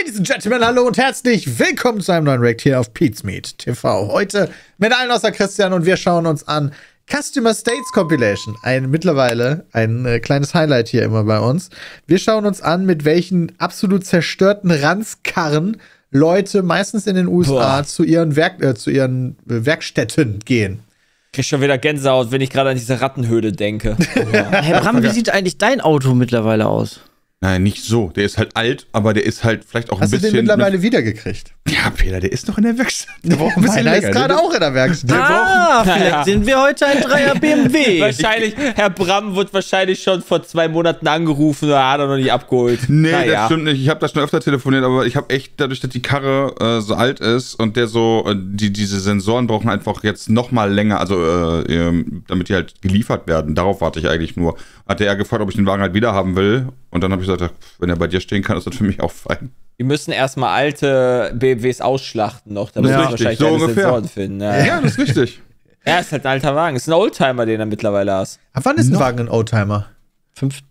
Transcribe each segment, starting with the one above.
Ladies and Gentlemen, hallo und herzlich willkommen zu einem neuen React hier auf Pete's Meat TV. Heute mit allen außer Christian und wir schauen uns an Customer States Compilation. Mittlerweile ein kleines Highlight hier immer bei uns. Wir schauen uns an, mit welchen absolut zerstörten Ranzkarren Leute meistens in den USA zu ihren Werkstätten gehen. Ich krieg schon wieder Gänsehaut, wenn ich gerade an diese Rattenhöhle denke. Hey Bram, wie sieht eigentlich dein Auto mittlerweile aus? Nein, nicht so. Der ist halt alt, aber der ist halt vielleicht auch ein bisschen... Hast du den mittlerweile wiedergekriegt? Ja, Peter, der ist noch in der Werkstatt. Der braucht ein bisschen Meiner länger. ist gerade auch in der Werkstatt. Vielleicht sind wir heute ein 3er BMW. Wahrscheinlich, Herr Bram wird wahrscheinlich schon vor 2 Monaten angerufen oder hat er noch nicht abgeholt. Nee, das stimmt nicht. Ich habe da schon öfter telefoniert, aber ich habe echt, dadurch, dass die Karre so alt ist und der so, diese Sensoren brauchen einfach jetzt noch mal länger, also damit die halt geliefert werden. Darauf warte ich eigentlich nur. Hatte er gefragt, ob ich den Wagen halt wieder haben will. Und dann habe ich gesagt, wenn er bei dir stehen kann, ist das für mich auch fein. Die müssen erstmal alte BMWs ausschlachten noch, damit sie wahrscheinlich so keine ungefähr. Sensoren finden. Ja, das ist richtig. Ja, ist halt ein alter Wagen. Ist ein Oldtimer, den er mittlerweile hast. Ab wann ist ein Wagen ein Oldtimer?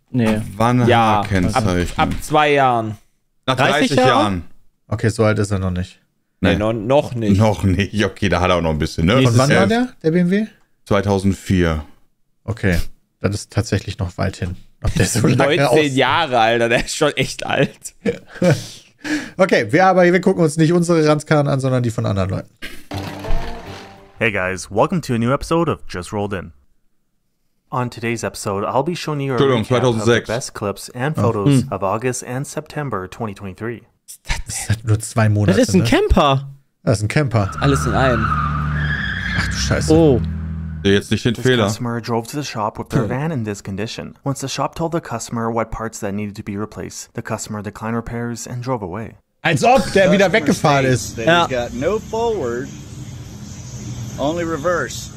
Wann Ja, Kennzeichen? ab 2 Jahren. Nach 30 Jahren. Okay, so alt ist er noch nicht. Nee, noch nicht. Noch nicht. Okay, da hat er auch noch ein bisschen, ne? Von wann war der BMW? 2004. Okay, das ist tatsächlich noch weit hin. Ob der so lange 19 Jahre, Alter, der ist schon echt alt. Okay, wir gucken uns nicht unsere Ranzkarren an, sondern die von anderen Leuten. Hey guys, welcome to a new episode of Just Rolled In. On today's episode, I'll be showing you a recap of the best clips and photos of August and September 2023. Das ist halt nur 2 Monate. Das ist ein Camper. Das ist ein Camper. Alles in einem. Ach du Scheiße. Oh. Jetzt nicht den This Fehler. customer drove to the shop with their van in this condition. Once the shop told the customer what parts that needed to be replaced, the customer declined repairs and drove away. Als ob der wieder weggefahren ist. Ja. He's got no forward, only reverse.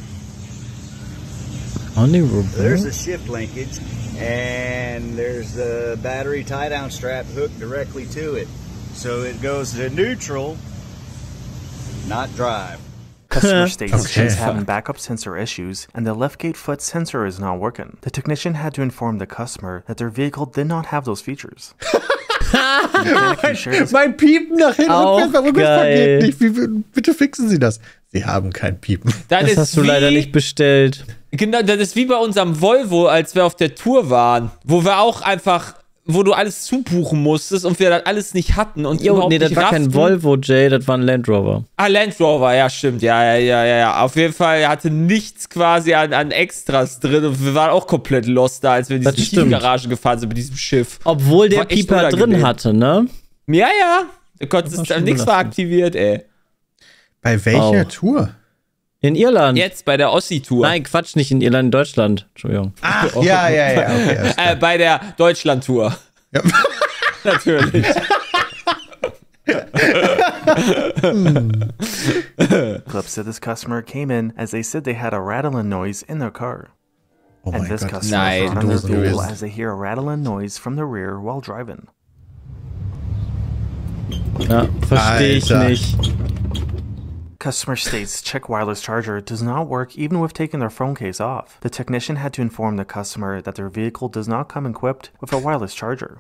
Only reverse? There's a shift linkage, and there's the battery tie-down strap hooked directly to it. So it goes to neutral, not drive. Customer states she's having backup sensor issues, and the left gate foot sensor is not working. The technician had to inform the customer that their vehicle did not have those features. Mein Piepen nach hinten und rückwärts geil. geht nicht. Bitte fixen Sie das. Sie haben kein Piepen. Das hast du leider nicht bestellt. Genau, das ist wie bei unserem Volvo, als wir auf der Tour waren, wo wir auch einfach, wo du alles zubuchen musstest und wir das alles nicht hatten und überhaupt nee, das nicht war rafften. kein Volvo, Jay, das war ein Land Rover. Ah, Land Rover, ja, stimmt, ja. Auf jeden Fall, er hatte nichts quasi an Extras drin und wir waren auch komplett lost da, als wir in diese Tiefgarage gefahren sind mit diesem Schiff. Obwohl der Pieper drin hatte, ne? Ja. Du konntest nichts war aktiviert, ey. Bei welcher Tour? In Irland. Jetzt, bei der Ossi-Tour. Nein, Quatsch, nicht in Irland, in Deutschland. Entschuldigung. Ach, ja, okay. Bei der Deutschland-Tour. Ja. Natürlich. Clips said this customer came in as they said they had a rattling noise in their car. Oh And mein this Gott. customer found on their Dosen vehicle gewesen. as they hear a rattling noise from the rear while driving. Ja, verstehe ich Alter. nicht. Customer states check wireless charger does not work even with taking their phone case off. The technician had to inform the customer that their vehicle does not come equipped with a wireless charger.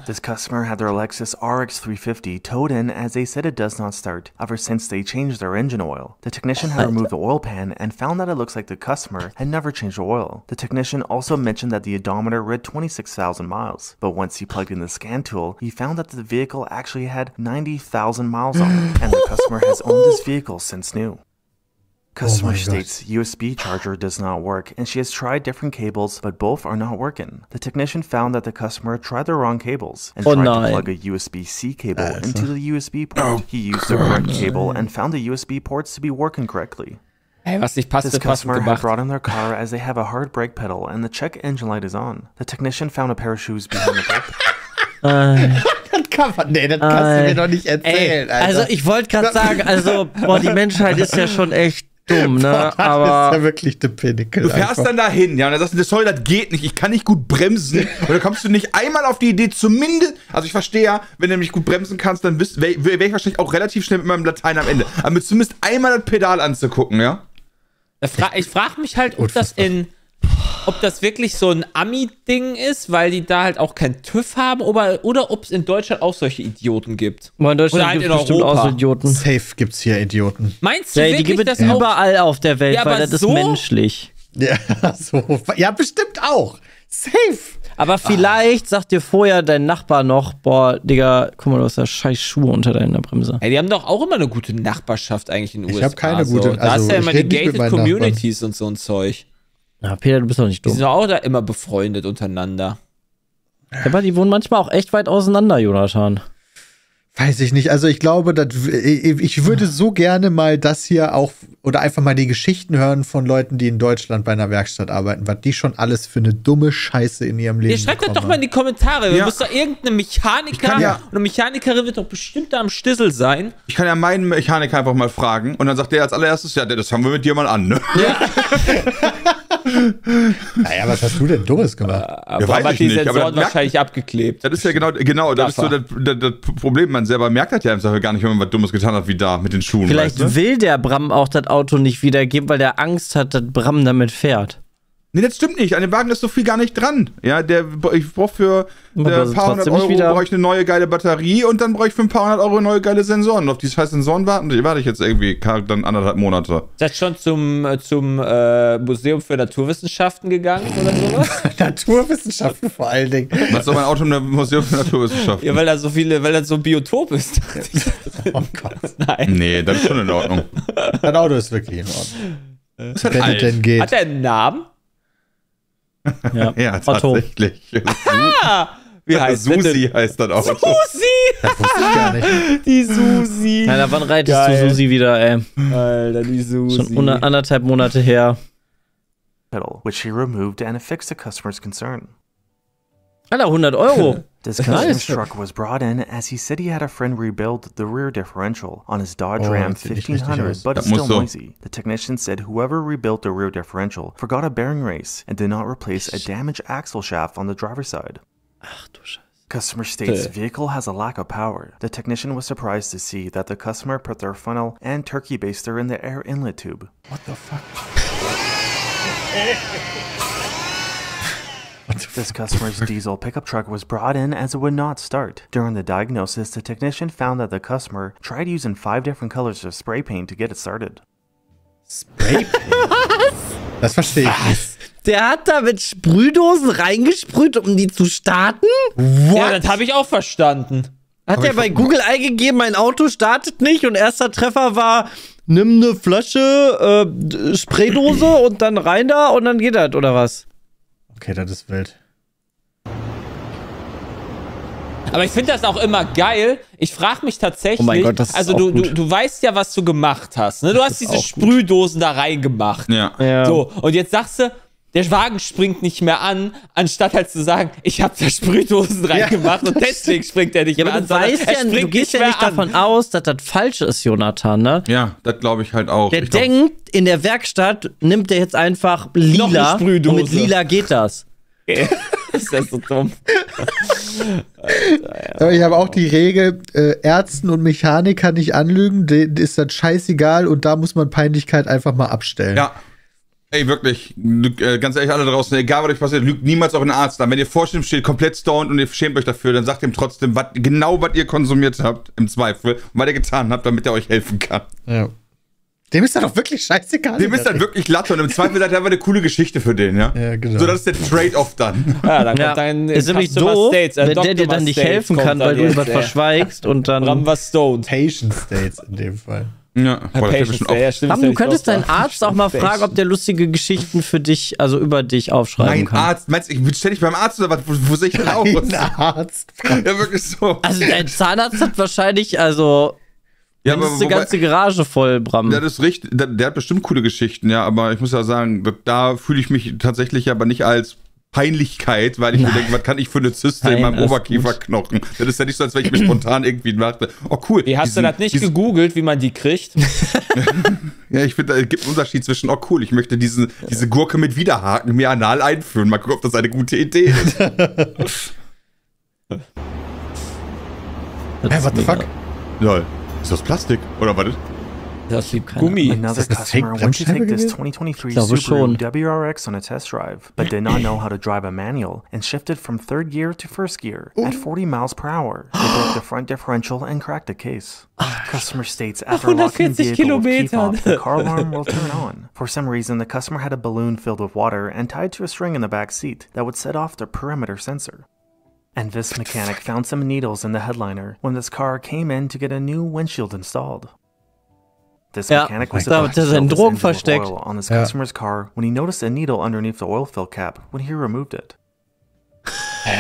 This customer had their Lexus RX 350 towed in as they said it does not start ever since they changed their engine oil. The technician had removed the oil pan and found that it looks like the customer had never changed the oil. The technician also mentioned that the odometer read 26,000 miles, but once he plugged in the scan tool, he found that the vehicle actually had 90,000 miles on it, and the customer has owned this vehicle since new. Customer states USB charger does not work, and she has tried different cables, but both are not working. The technician found that the customer tried the wrong cables and tried to plug a USB-C cable into the USB port. He used the correct cable and found the USB ports to be working correctly. Ey, was nicht passt, This wird passend customer had gemacht. brought in their car as they have a hard brake pedal and the check engine light is on. The technician found a pair of shoes behind the brake. Das kannst du mir doch nicht erzählen, Alter. Also ich wollte gerade sagen, die Menschheit ist ja schon echt dumm, ne? Das ist ja wirklich der Pinnacle. Du fährst dann dahin, ja, und dann sagst du, sorry, das geht nicht, ich kann nicht gut bremsen. Oder kommst du nicht einmal auf die Idee, zumindest, also ich verstehe ja, wenn du nämlich gut bremsen kannst, dann wäre ich wahrscheinlich auch relativ schnell mit meinem Latein am Ende. Aber mir zumindest einmal das Pedal anzugucken, ja? Ich frage mich halt, ob ob das wirklich so ein Ami-Ding ist, weil die da halt auch keinen TÜV haben oder ob es in Deutschland auch solche Idioten gibt. In Deutschland Oder halt gibt es bestimmt auch so Idioten. Safe gibt's hier Idioten. Meinst du Ja, wirklich, die gibt es dass auch... überall auf der Welt, Ja, weil aber das ist so? menschlich. Ja, so. Ja, bestimmt auch. Safe. Aber vielleicht sagt dir vorher dein Nachbar noch, boah, Digga, guck mal, du hast da scheiß Schuhe unter deiner Bremse. Ey, die haben doch auch immer eine gute Nachbarschaft eigentlich in den USA. Ich habe keine gute. Da ist ja ich immer die rede nicht mit gated meinen Communities und so ein Zeug. Ja, Peter, du bist doch nicht Die dumm. sind doch auch da immer befreundet untereinander. Aber die wohnen manchmal auch echt weit auseinander, Jonathan. Weiß ich nicht. Also ich glaube, ich würde so gerne mal das hier auch oder einfach mal die Geschichten hören von Leuten, die in Deutschland bei einer Werkstatt arbeiten, was die schon alles für eine dumme Scheiße in ihrem Leben Ihr schreibt das bekommen doch mal in die Kommentare. Ja. Du musst doch irgendeine Mechaniker oder Mechanikerin wird doch bestimmt da am Stissel sein. Ich kann ja meinen Mechaniker einfach mal fragen und dann sagt der als allererstes, ja, das fangen wir mit dir mal an, ne? Naja, was hast du denn Dummes gemacht? Aber weiß hat ich die nicht, aber Sensoren das wahrscheinlich abgeklebt. Das ist ja genau, das ist so das Problem. Man selber merkt das ja im Zweifel gar nicht, wenn man was Dummes getan hat, wie da mit den Schuhen. Vielleicht weißt du? will der Bram auch das Auto nicht wiedergeben, weil der Angst hat, dass Bram damit fährt. Nee, das stimmt nicht. An dem Wagen ist so viel gar nicht dran. Ja, ich brauche für ein Aber das paar hundert trotzdem nicht Euro wieder- brauche ich eine neue geile Batterie und dann brauche ich für ein paar hundert Euro neue geile Sensoren. Und auf die scheiß Sensoren warte ich jetzt irgendwie dann 1,5 Monate. Ist das schon zum Museum für Naturwissenschaften gegangen oder sowas? Naturwissenschaften vor allen Dingen. Was soll mein Auto im Museum für Naturwissenschaften? Ja, weil da so ein Biotop ist. Oh Gott. Nein. Nee, das ist schon in Ordnung. Dein Auto ist wirklich in Ordnung. Das ist halt Wenn es alt. denn geht. Hat er einen Namen? Ja, Ja, Otto. tatsächlich. Wie heißt der Susi denn? heißt das auch. Susi! Das wusste ich gar nicht. Die Susi. Alter, wann reitest Geil. du Susi wieder, ey? Alter, die Susi. Schon 1,5 Monate her. pedal, which he removed and affixed the customer's concern. Alter, 100 Euro. This customer's truck was brought in as he said he had a friend rebuild the rear differential on his Dodge Oh, Ram das sieht nicht richtig 1500, aus. but it's Das muss still so. noisy. The technician said whoever rebuilt the rear differential forgot a bearing race and did not replace a damaged axle shaft on the driver's side. Ach du Scheiße. Customer states vehicle has a lack of power. The technician was surprised to see that the customer put their funnel and turkey baster in the air inlet tube. What the fuck? This customer's diesel pickup truck was brought in as it would not start. During the diagnosis, the technician found that the customer tried using 5 different colors of spray paint to get it started. Spray Das verstehe ich nicht. Der hat da mit Sprühdosen reingesprüht, um die zu starten? Ja, das habe ich auch verstanden. Hat er bei Google eingegeben, mein Auto startet nicht und erster Treffer war, nimm eine Flasche Spraydose und dann rein da und dann geht das, oder was? Okay, das ist wild. Aber ich finde das auch immer geil. Ich frage mich tatsächlich, Oh mein Gott, das ist also auch du gut. weißt ja, was du gemacht hast. Ne? Du hast diese Sprühdosen da reingemacht. Ja. Ja. So, und jetzt sagst du, der Wagen springt nicht mehr an, anstatt halt zu sagen, ich habe da Sprühdosen reingemacht und deswegen springt er nicht Ja, mehr aber an. du weißt sondern er ja, du springt gehst ja mehr nicht an. davon aus, dass das falsch ist, Jonathan, ne? Ja, das glaube ich halt auch. Der Ich glaub, denkt, in der Werkstatt nimmt der jetzt einfach Noch lila eine Sprühdose. und mit lila geht das. Ist das so dumm? Aber ich habe auch die Regel, Ärzten und Mechaniker nicht anlügen, denen ist das scheißegal und da muss man Peinlichkeit einfach mal abstellen. Ja. Ey, wirklich, ganz ehrlich, alle draußen, egal was euch passiert, lügt niemals euren Arzt an. Wenn ihr vor ihm steht, komplett stoned und ihr schämt euch dafür, dann sagt ihm trotzdem, was ihr konsumiert habt, im Zweifel, und was ihr getan habt, damit er euch helfen kann. Ja. Dem ist das doch wirklich scheißegal. Dem ist dann wirklich Latte und im Zweifel hat er aber eine coole Geschichte für den, ja? Ja, genau. So, das ist der Trade-off dann. Ja, dann Ja, kommt dein ist nämlich Customer doof, States, wenn der Dr. dir dann nicht States helfen kommt kann, dann weil du jetzt, irgendwas verschweigst und dann... Bram war stoned. Patient States in dem Fall. Ja, boah, das Patience, bestimmt auch. ja, stimmt, Bram, ist ja du nicht könntest Doktor. deinen Arzt auch mal fragen, ob der lustige Geschichten für dich, also über dich aufschreiben Mein kann. Arzt, meinst du, ich bin ständig beim Arzt oder was? Wo sehe ich denn aus? Ein Arzt. Ja, wirklich so. Also dein Zahnarzt hat wahrscheinlich, also... Ja, das ist eine ganze Garage voll, Bram. Ja, das ist richtig. Der hat bestimmt coole Geschichten, ja, aber ich muss ja sagen, da fühle ich mich tatsächlich aber nicht als Peinlichkeit, weil ich mir denke, was kann ich für eine Zyste in Nein, meinem alles Oberkieferknochen? Das ist ja nicht so, als wenn ich mir spontan irgendwie dachte, oh cool. Wie hast du das nicht gegoogelt, wie man die kriegt? Ja, ich finde, es gibt einen Unterschied zwischen, oh cool, ich möchte diese Gurke mit Widerhaken mir anal einführen. Mal gucken, ob das eine gute Idee ist. Hey, what the fuck? Lol. Ist das Plastik? Oder was? Das sieht Gummi. Another das eine customer went to take this Fake-Bremsscheibe 2023 glaube schon. Subaru WRX on a test drive, but did not know how to drive a manual and shifted from third gear to first gear at 40 miles per hour. They broke the front differential and cracked the case. Customer states after locking the 140 vehicle with key Kilometern. fob, the car alarm will turn on. For some reason, the customer had a balloon filled with water and tied to a string in the back seat that would set off the perimeter sensor. And this mechanic found some needles in the headliner when this car came in to get a new windshield installed. This mechanic was da about hat to er seinen fill Drogen this engine with versteckt. oil on this customer's car when he noticed a needle underneath the oil fill cap when he removed it.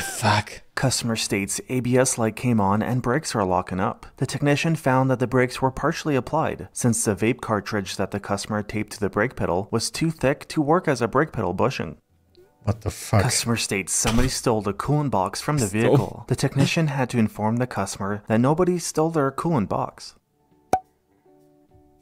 Fuck. Customer states ABS light came on and brakes are locking up. The technician found that the brakes were partially applied since the vape cartridge that the customer taped to the brake pedal was too thick to work as a brake pedal bushing. What the fuck? Customer states somebody stole the coolant box from the vehicle. The technician had to inform the customer that nobody stole their coolant box.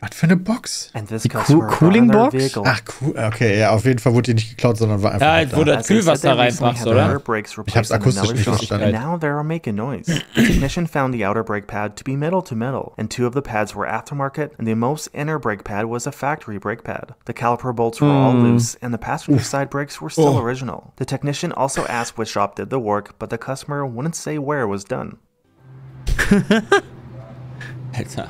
Was für eine Box? And this customer brought in Cooling their box? vehicle. Ach, cool. Okay, ja, auf jeden Fall wurde die nicht geklaut, sondern war einfach Ja, noch wo da. das Kühlwasser reinmachst, oder? Ich hab's akustisch nicht verstanden. And now they're making noise. The technician found the outer brake pad to be metal to metal, and two of the pads were aftermarket, and the most inner brake pad was a factory brake pad. The caliper bolts were all loose, and the passenger side brakes were still original. The technician also asked which shop did the work, but the customer wouldn't say where it was done. Alter.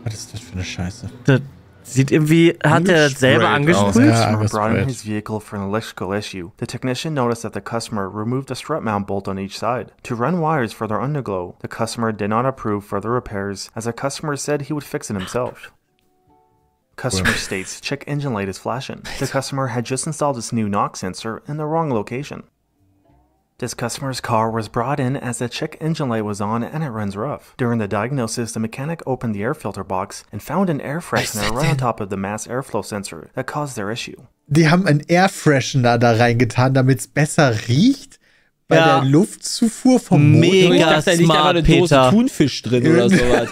Was ist das für eine Scheiße? Das sieht irgendwie, hat er das selber Angesprayt aus. angesprüht? Ja, Customer brought in angesprayt. his vehicle for an electrical issue. The technician noticed that the customer removed the strut mount bolt on each side to run wires for their underglow. The customer did not approve further repairs, as the customer said he would fix it himself. Customer states check engine light is flashing. The customer had just installed this new knock sensor in the wrong location. This customer's car was brought in as the check engine light was on and it runs rough. During the diagnosis, the mechanic opened the air filter box and found an air freshener right on top of the mass airflow sensor that caused their issue. Die haben einen Airfreshener da reingetan, damit es besser riecht bei Ja. der Luftzufuhr vom Motor. Mega Ich dachte, da liegt einfach eine Dose Peter. Thunfisch drin oder sowas.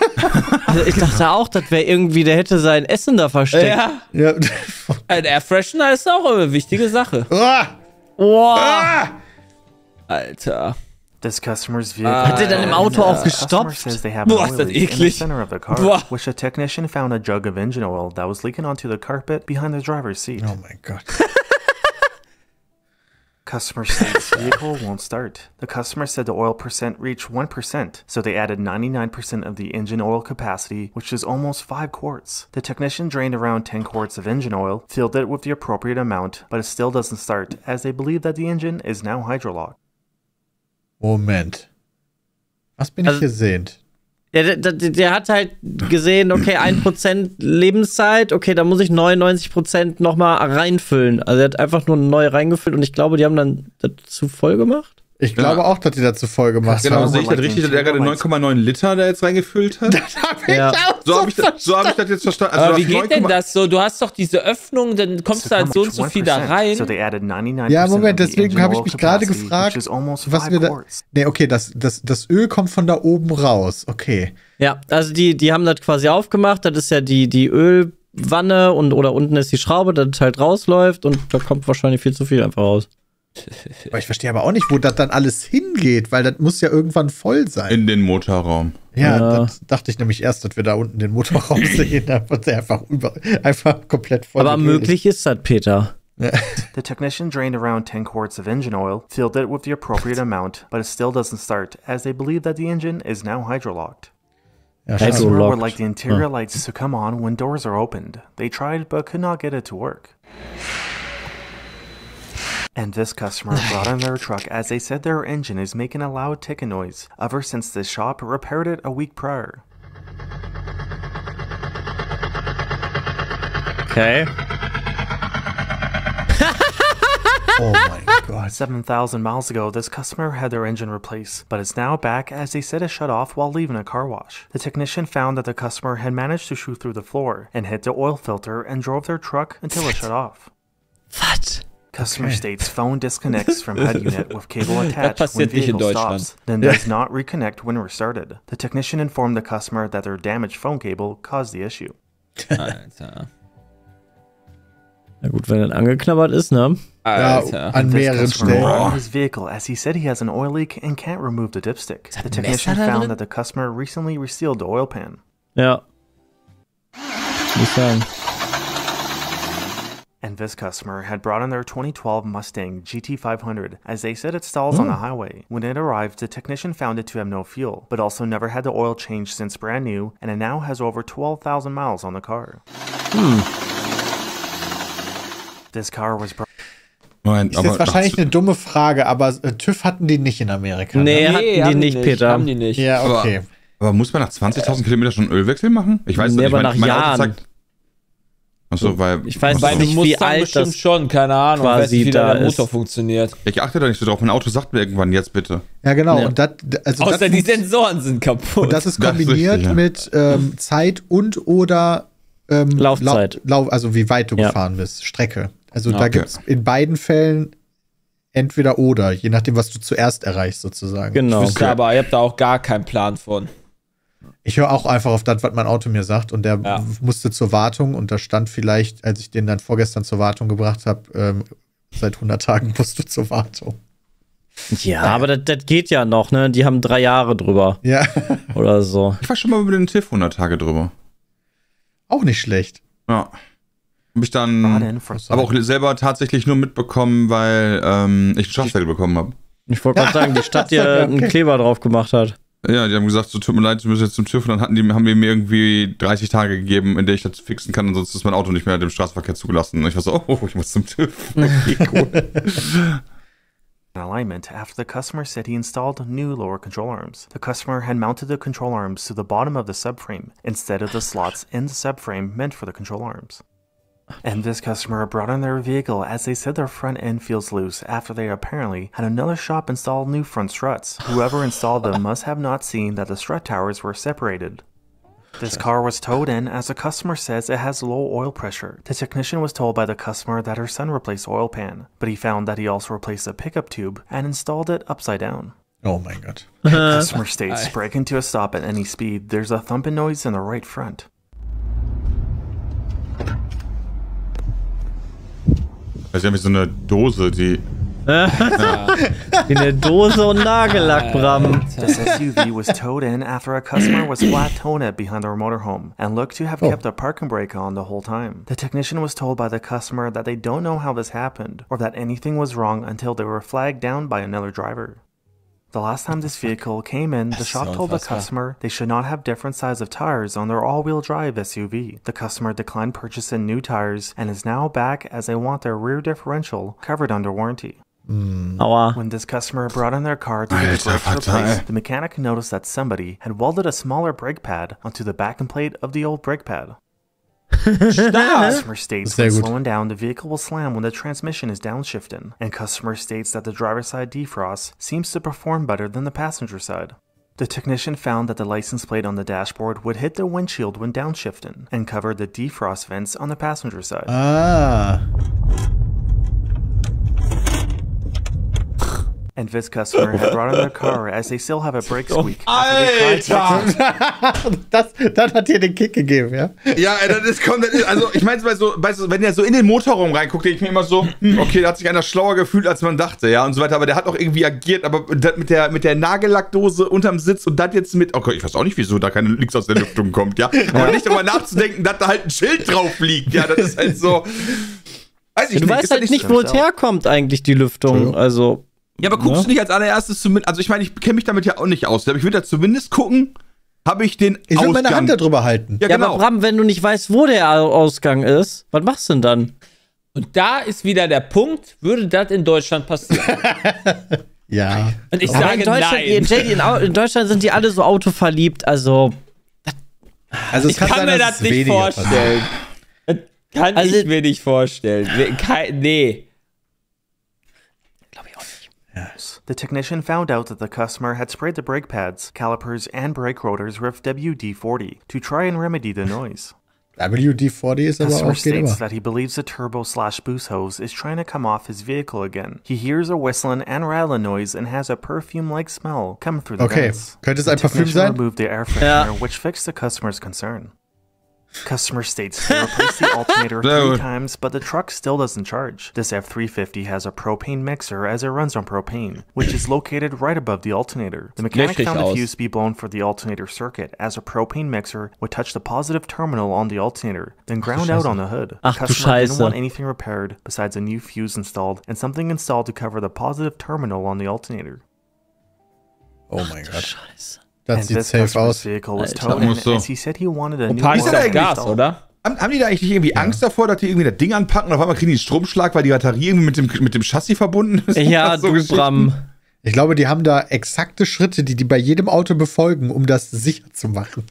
Ich dachte auch, das wäre irgendwie, der hätte sein Essen da versteckt. Ja. Ja. Ein Airfreshener ist auch eine wichtige Sache. Ah! Wow. Ah! Ah. Alter. This customer's vehicle Hat der dann im Auto auch The customer gestopft? says they have an Boah, oil ist das leak in the eklig. center of the car, Boah. which the technician found a jug of engine oil that was leaking onto the carpet behind the driver's seat. Oh mein Gott. Customer states vehicle won't start. The customer said the oil percent reached 1%, so they added 99% of the engine oil capacity, which is almost 5 quarts. The technician drained around 10 quarts of engine oil, filled it with the appropriate amount, but it still doesn't start, as they believe that the engine is now hydrolocked. Moment. Was bin ich Also- hier sehend? Ja, der hat halt gesehen, okay, 1% Lebenszeit, okay, da muss ich 99% nochmal reinfüllen. Also er hat einfach nur neu reingefüllt und ich glaube, die haben dann das zu voll gemacht. Ich glaube auch, dass die dazu voll gemacht Genau, haben. sehe ich das richtig, dass er gerade 9,9 Liter da jetzt reingefüllt hat? Das hab ich Ja. auch So habe ich, so hab ich das jetzt verstanden. Also Aber wie du hast geht denn 9,9 das so? Du hast doch diese Öffnung, dann kommst du halt so und so viel da rein. So they added 99% Ja, Moment, of the deswegen engine habe ich oil mich gerade capacity, gefragt, which is almost was 5 wir da. quarts. Nee, okay, das Öl kommt von da oben raus. Okay. Ja, also die haben das quasi aufgemacht, das ist ja die Ölwanne oder unten ist die Schraube, das halt rausläuft und da kommt wahrscheinlich viel zu viel einfach raus. Aber ich verstehe aber auch nicht, wo das dann alles hingeht, weil das muss ja irgendwann voll sein. in den Motorraum. Ja, Ja. das dachte ich nämlich erst, dass wir da unten den Motorraum sehen. Da wird der einfach komplett voll. Aber mit Öl. möglich ist das, Peter. The technician drained around 10 quarts of engine oil, filled it with the appropriate amount, but it still doesn't start, as they believe that the engine is now hydrolocked. Ja, Hydro- schade. Customer would locked. like the interior lights to come on when doors are opened. They tried but could not get it to work. And this customer brought in their truck as they said their engine is making a loud ticking noise ever since the shop repaired it a week prior. Okay. Oh mein Gott. 7,000 miles ago, this customer had their engine replaced, but it's now back as they said it shut off while leaving a car wash. The technician found that the customer had managed to shoot through the floor and hit the oil filter and drove their truck until it shut off. Was? Customer states phone disconnects from head unit with cable attached when passiert nicht in vehicle Deutschland. stops, then does not reconnect when restarted. The technician informed the customer that their damaged phone cable caused the issue. Alter. Na gut, wenn das angeknabbert ist, ne? Ja, Alter. an This mehreren customer Stellen. brought in his vehicle as he said he has an oil leak and can't remove the dipstick. The technician Messer da found drin? that the customer recently resealed the oil pan. Ja. Muss sagen. And this customer had brought in their 2012 Mustang GT500 as they said it stalls on the highway. When it arrived, the technician found it to have no fuel, but also never had the oil changed since brand new, and it now has over 12,000 miles on the car. This car was Ist jetzt wahrscheinlich eine dumme Frage, aber TÜV hatten die nicht in Amerika. Nee, Ne? hatten die nicht, Peter. Haben die nicht. Ja, okay. Aber muss man nach 20.000 Kilometern schon Ölwechsel machen? Ich weiß Nee, nicht. aber nach Jahren. Achso, weil. Ich weiß Weil nicht, du musst wie dann alt bestimmt das schon, keine Ahnung, quasi weiß nicht, wie da der Motor ist. funktioniert. Ich achte da nicht so drauf. Mein Auto sagt mir irgendwann jetzt bitte. Ja, genau. Ja. Und das, also Außer das die Sensoren sind kaputt. und das ist Das ist kombiniert richtig, ja. mit Zeit und oder Laufzeit. Also wie weit du Ja. gefahren bist, Strecke. Also Ja, da okay. gibt es in beiden Fällen entweder oder, je nachdem, was du zuerst erreichst, sozusagen. Genau. Ich wüsste aber, ihr habt da auch gar keinen Plan von. Ich höre auch einfach auf das, was mein Auto mir sagt. Und der Ja. musste zur Wartung und da stand vielleicht, als ich den dann vorgestern zur Wartung gebracht habe, seit 100 Tagen musst du zur Wartung. Ja, aber das geht ja noch, ne? Die haben 3 Jahre drüber. Ja, Oder so. Ich war schon mal über den TÜV 100 Tage drüber. auch nicht schlecht. Ja. Hab ich brought dann in from aber auch selber tatsächlich nur mitbekommen, weil ich einen Strafzettel bekommen habe. Ich wollte gerade sagen, die Stadt dir Okay. einen Kleber drauf gemacht hat. Ja, die haben gesagt, so tut mir leid, du musst jetzt zum TÜV und dann haben die mir irgendwie 30 Tage gegeben, in der ich das fixen kann, und sonst ist mein Auto nicht mehr dem Straßenverkehr zugelassen. Und ich war so, oh, ich muss zum TÜV. Okay, cool. alignment after the customer said he installed new lower control arms. The customer had mounted the control arms to the bottom of the subframe instead of the slots in the subframe meant for the control arms. And this customer brought in their vehicle as they said their front end feels loose after they apparently had another shop install new front struts. Whoever installed them must have not seen that the strut towers were separated. This car was towed in as the customer says it has low oil pressure. The technician was told by the customer that her son replaced oil pan, but he found that he also replaced a pickup tube and installed it upside down. Oh mein Gott. The customer states, braking to a stop at any speed, there's a thumping noise in the right front. Das ist ja wie so eine Dose, die. Wie eine Dose und Nagellack, Bram. This SUV was towed in after a customer was flat towed behind their motorhome and looked to have kept a parking brake on the whole time. The technician was told by the customer that they don't know how this happened or that anything was wrong until they were flagged down by another driver. The last time this vehicle came in, the shop told the customer they should not have different size of tires on their all-wheel drive SUV. The customer declined purchasing new tires and is now back as they want their rear differential covered under warranty. Aua. When this customer brought in their car to get the brakes replaced, the mechanic noticed that somebody had welded a smaller brake pad onto the backing plate of the old brake pad. Customer states Sehr when gut. slowing down, the vehicle will slam when the transmission is downshifting, and customer states that the driver's side defrost seems to perform better than the passenger side. The technician found that the license plate on the dashboard would hit the windshield when downshifting, and covered the defrost vents on the passenger side. Ah. And this customer had brought in their car as they still have a brake squeak. after they tried Das hat dir den Kick gegeben, ja? Ja, also ich meine, wenn der so in den Motorraum reinguckt, denke ich mir immer so, okay, da hat sich einer schlauer gefühlt, als man dachte, ja, und so weiter, aber der hat auch irgendwie agiert, aber das mit der Nagellackdose unterm Sitz und das jetzt mit, okay, ich weiß auch nicht, wieso da keine Links aus der Lüftung kommt, ja, aber nicht darüber nachzudenken, dass da halt ein Schild drauf liegt, ja, das ist halt so, weiß ich Du nicht. weißt ist das halt nicht, so? wo es herkommt eigentlich, die Lüftung. Also, Ja, aber guckst du nicht als allererstes zumindest, also ich meine, ich kenne mich damit ja auch nicht aus, aber ich würde da zumindest gucken, habe ich den Ich würde meine Ausgang- Hand darüber halten. Ja, ja, genau. aber Bram, wenn du nicht weißt, wo der Ausgang ist, was machst du denn dann? Und da ist wieder der Punkt, würde das in Deutschland passieren? Ja. Und ich Aber sage in Deutschland, nein. JD, in Deutschland sind die alle so autoverliebt, also. Also es Ich kann mir dass das es nicht weniger vorstellen. Das kann Also- ich mir nicht vorstellen. Nee. Glaube ich auch nicht. The technician found out that the customer had sprayed the brake pads, calipers, and brake rotors with WD-40 to try and remedy the noise. WD-40 ist aber Customer auch geht states immer. that he believes the turbo/boost hose is trying to come off his vehicle again. He hears a whistling and rattling noise and has a perfume-like smell come through the Okay, vents. könnte es The ein Parfüm technician sein? removed the air freshener, which fixed the customer's concern. Customer states they replaced the alternator 3 times, but the truck still doesn't charge. This F350 has a propane mixer as it runs on propane, which is located right above the alternator. The mechanic found the fuse to be blown for the alternator circuit, as a propane mixer would touch the positive terminal on the alternator, then ground out on the hood. The customer didn't want anything repaired besides a new fuse installed and something installed to cover the positive terminal on the alternator. Oh mein Gott. Scheiße. Das sieht safe aus. As he said he wanted a new Gas, oder? Haben die da eigentlich irgendwie Angst davor, dass die irgendwie das Ding anpacken und auf einmal kriegen die einen Stromschlag, weil die Batterie irgendwie mit dem Chassis verbunden ist? Ja, so Bram. Ich glaube, die haben da exakte Schritte, die bei jedem Auto befolgen, um das sicher zu machen.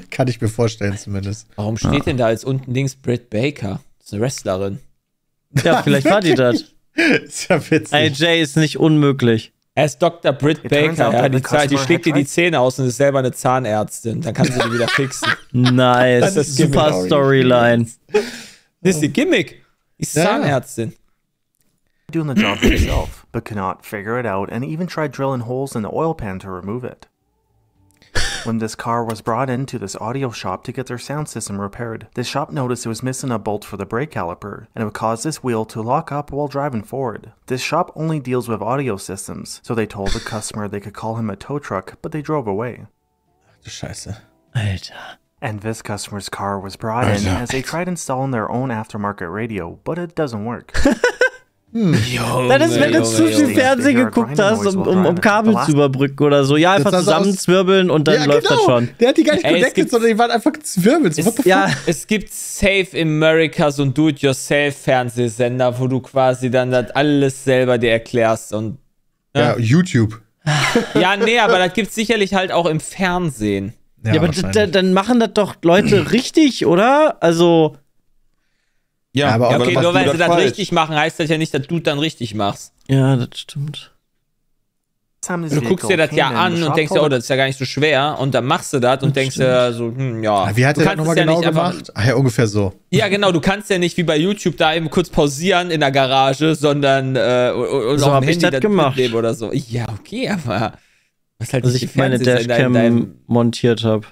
Kann ich mir vorstellen zumindest. Warum steht denn da als unten links Britt Baker? Das ist eine Wrestlerin. Ja, vielleicht war die das. Ist ja witzig. AJ ist nicht unmöglich. Er ist Dr. Britt Baker, ja, die schlägt dir die Zähne aus und ist selber eine Zahnärztin. Dann kann sie die wieder fixen. Nice, das ist super Storyline. Das ist die Gimmick. Die ist Zahnärztin. Doing the job himself, but could not figure it out and even tried drilling holes in the oil pan to remove it. When this car was brought into this audio shop to get their sound system repaired, the shop noticed it was missing a bolt for the brake caliper, and it would cause this wheel to lock up while driving forward. This shop only deals with audio systems, so they told the customer they could call him a tow truck, but they drove away. Du Scheiße. Alter. And this customer's car was brought in as they tried installing their own aftermarket radio, but it doesn't work. Das ist, wenn du zu viel Fernsehen geguckt hast, um Kabel zu überbrücken oder so. Ja, einfach zusammenzwirbeln und dann läuft das schon. Der hat die gar nicht connected, sondern die waren einfach gezwirbelt. Es gibt Safe America, so ein Do-it-yourself-Fernsehsender, wo du quasi dann das alles selber dir erklärst. Und, ja, YouTube. Ja, nee, aber das gibt's sicherlich halt auch im Fernsehen. Ja, aber dann machen das doch Leute richtig, oder? Also... Ja, aber auch okay, nur weil sie das richtig machen, heißt das ja nicht, dass du dann richtig machst. Ja, das stimmt. Du guckst dir das ja an und denkst, oh, das ist ja gar nicht so schwer. Und dann machst du das und denkst ja so, ja. Wie hat er das nochmal genau gemacht? Ach ja, ungefähr so. Ja, genau, du kannst ja nicht wie bei YouTube da eben kurz pausieren in der Garage, sondern und so habe ich das gemacht. Oder so. Ja, okay, aber was halt dass ich meine Dashcam montiert habe.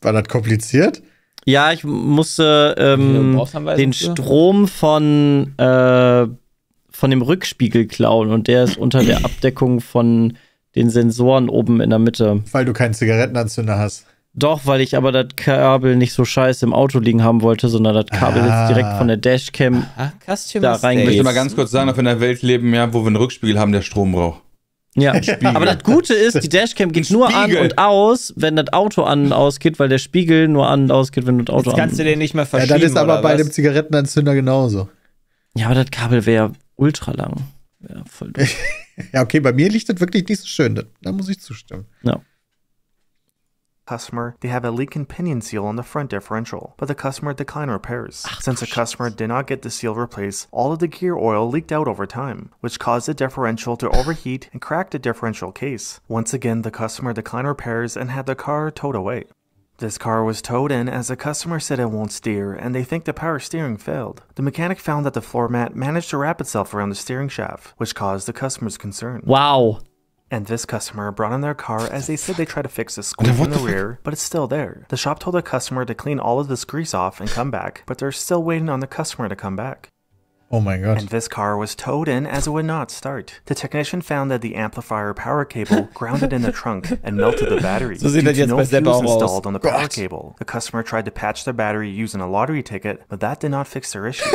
War das kompliziert? Ja, ich musste den Strom von dem Rückspiegel klauen und der ist unter der Abdeckung von den Sensoren oben in der Mitte. Weil du keinen Zigarettenanzünder hast. Doch, weil ich aber das Kabel nicht so scheiße im Auto liegen haben wollte, sondern das Kabel jetzt direkt von der Dashcam da rein. Ich möchte mal ganz kurz sagen, dass wir in einer Welt leben, ja, wo wir einen Rückspiegel haben, der Strom braucht. Ja, aber das Gute ist, die Dashcam geht nur an und aus, wenn das Auto an und ausgeht, weil der Spiegel nur an und ausgeht, wenn du das Auto an. Das kannst du den nicht mehr verschieben. Ja, das ist aber bei dem Zigarettenanzünder genauso. Ja, aber das Kabel wäre ultra lang. Ja, voll doof. Ja, okay, bei mir liegt das wirklich nicht so schön. Da muss ich zustimmen. Ja. Customer, they have a leak in pinion seal on the front differential, but the customer declined repairs. Since the customer did not get the seal replaced, all of the gear oil leaked out over time, which caused the differential to overheat and crack the differential case. Once again, the customer declined repairs and had the car towed away. This car was towed in as the customer said it won't steer, and they think the power steering failed. The mechanic found that the floor mat managed to wrap itself around the steering shaft, which caused the customer's concern. Wow. And this customer brought in their car as they said they tried to fix the squeak in the rear, but it's still there. The shop told the customer to clean all of this grease off and come back, but they're still waiting on the customer to come back. Oh my god. And this car was towed in as it would not start. The technician found that the amplifier power cable grounded in the trunk and melted the battery. So sieht das jetzt no bei fuse Sepp auch installed on the power Gott. cable. The customer tried to patch their battery using a lottery ticket, but that did not fix their issue.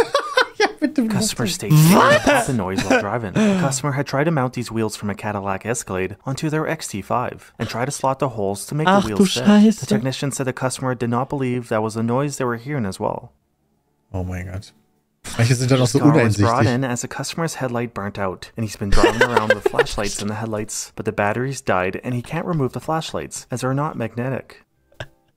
Customer states they heard a pop and noise while driving. The customer had tried to mount these wheels from a Cadillac Escalade onto their XT5 and tried to slot the holes to make the wheels fit. The technician said the customer did not believe that was the noise they were hearing as well. Oh mein Gott. Manche sind dann auch so The car was brought uneinsichtig. in as the customer's headlight burnt out, and he's been driving around with flashlights in the headlights, but the batteries died, and he can't remove the flashlights as they're not magnetic.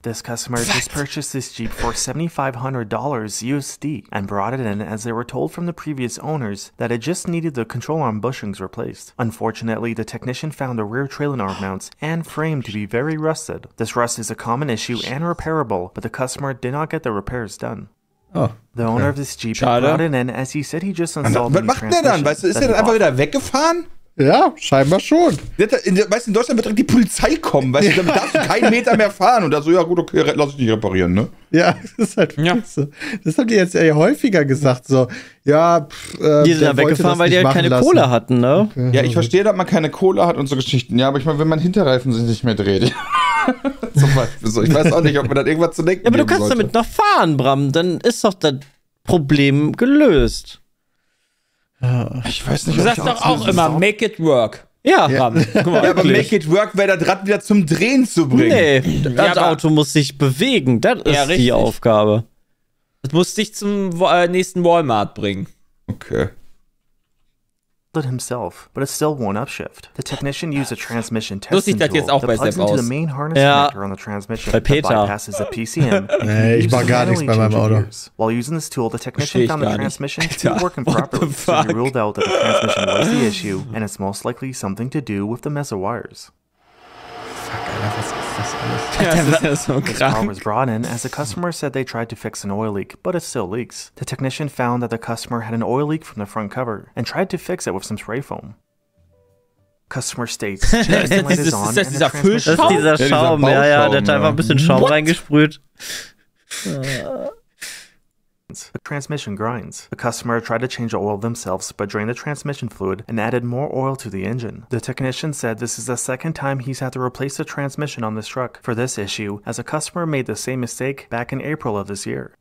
This customer just purchased this Jeep for $7,500 USD and brought it in as they were told from the previous owners that it just needed the control arm bushings replaced. Unfortunately, the technician found the rear trailing arm mounts and frame to be very rusted. This rust is a common issue and repairable, but the customer did not get the repairs done. Oh. The owner of this Jeep brought it in as he said he just installed Was macht der dann? Weißt du, ist der dann einfach wieder weggefahren? Ja, scheinbar schon. Weißt du, in Deutschland wird direkt die Polizei kommen, weißt du, dann darfst du keinen Meter mehr fahren. Und da so, ja gut, okay, lass ich dich reparieren, ne? Ja, das ist halt so. Das haben die jetzt eher häufiger gesagt, so, ja, die sind da weggefahren, weil die halt keine Kohle hatten, ne? Okay. Ja, ich verstehe, dass man keine Kohle hat und so Geschichten. Ja, aber ich meine, wenn man Hinterreifen sich nicht mehr dreht. Zum Beispiel so. Ich weiß auch nicht, ob man dann irgendwas zu denken Ja, aber du kannst sollte. damit noch fahren, Bram. Dann ist doch das Problem gelöst. Ich weiß nicht, Du sagst doch auch immer, make it work. Ja. Bram. Guck mal, Ja, aber wirklich. make it work wäre das Rad wieder zum Drehen zu bringen. Nee, das aber- Auto muss sich bewegen. Das ist Ja, die richtig. Aufgabe. Das muss dich zum nächsten Walmart bringen. Okay. it himself, but it still won't upshift. The technician used a transmission So sieht testing das jetzt tool auch that bei plugs Sepp into aus. the main harness Ja. connector on the transmission Bei that Peter. bypasses the PCM. and Nee, ich uses mach gar nichts manually bei meinem changing Auto. gears. While using this tool, the Versteh technician ich found the gar nicht. transmission to be Alter, working what the properly, so he fuck? ruled out that the transmission was the issue, and it's most likely something to do with the mess of wires. Das ist ja so This car krank. was brought in as the customer said they tried to fix an oil leak, but it still leaks. The technician found that the customer had an oil leak from the front cover and tried to fix it with some spray foam. Customer states, Ist das light is dieses- on ist das and dieser the transmission- Das ist dieser dieser Schaum. Ja, ja, der hat Bauschaum, einfach ein bisschen ja. Schaum What? reingesprüht. The transmission grinds. The customer tried to change the oil themselves, but drained the transmission fluid and added more oil to the engine. The technician said this is the second time he's had to replace the transmission on this truck for this issue, as a customer made the same mistake back in April of this year.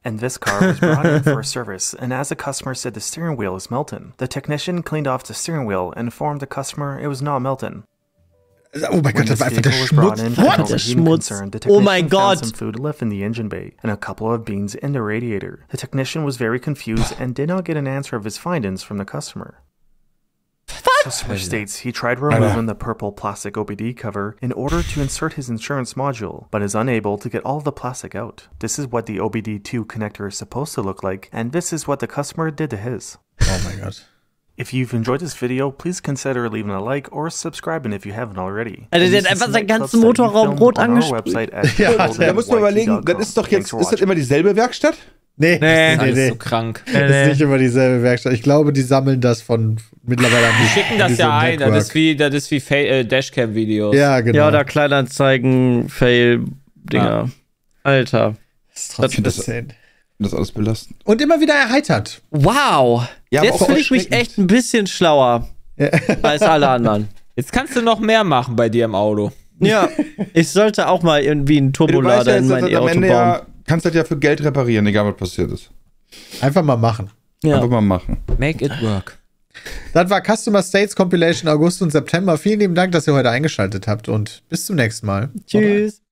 And this car was brought in for a service, and as the customer said the steering wheel is melting, the technician cleaned off the steering wheel and informed the customer it was not melting. Oh mein When Gott, das this war einfach der vehicle was brought Schmutz. in for an Der overheating Schmutz. concern, the Oh mein technician found Gott. some food left in the engine bay and a couple of beans in the radiator. The technician was very confused and did not get an answer of his findings from the customer. Customer states he tried removing the purple plastic OBD cover in order to insert his insurance module, but is unable to get all of the plastic out. This is what the OBD2 connector is supposed to look like, and this is what the customer did to his. Oh mein Gott. If you've enjoyed this video, please consider leaving a like or subscribing if you haven't already. Also, der And hat you can einfach see seinen my ganzen clips that you Motorraum filmed rot on our angesprüht. website at Ja, Da muss man überlegen, das goldenyt.com. ist doch Thanks jetzt, for ist das watching. immer dieselbe Werkstatt? Nee, Nee. Das ist nee. so krank. Das ist nicht immer dieselbe Werkstatt. Ich glaube, die sammeln das von mittlerweile an Die schicken das ja ein, das ist wie Dashcam-Videos. Ja, genau. Ja, da Kleinanzeigen, Fail-Dinger. Ja. Alter. das ist trotzdem das- insane. Das ist alles belastend. Und immer wieder erheitert. Wow. Ja, aber Jetzt auch fühle ich mich erschreckend. echt ein bisschen schlauer als alle anderen. Jetzt kannst du noch mehr machen bei dir im Auto. Ja, ich sollte auch mal irgendwie einen Du weißt Turbolader ja in jetzt, mein dass am E-Auto Ende bauen. ja, kannst das ja für Geld reparieren, egal was passiert ist. Einfach mal machen. Ja. Einfach mal machen. Make it work. Das war Customer States Compilation August und September. Vielen lieben Dank, dass ihr heute eingeschaltet habt und bis zum nächsten Mal. Tschüss.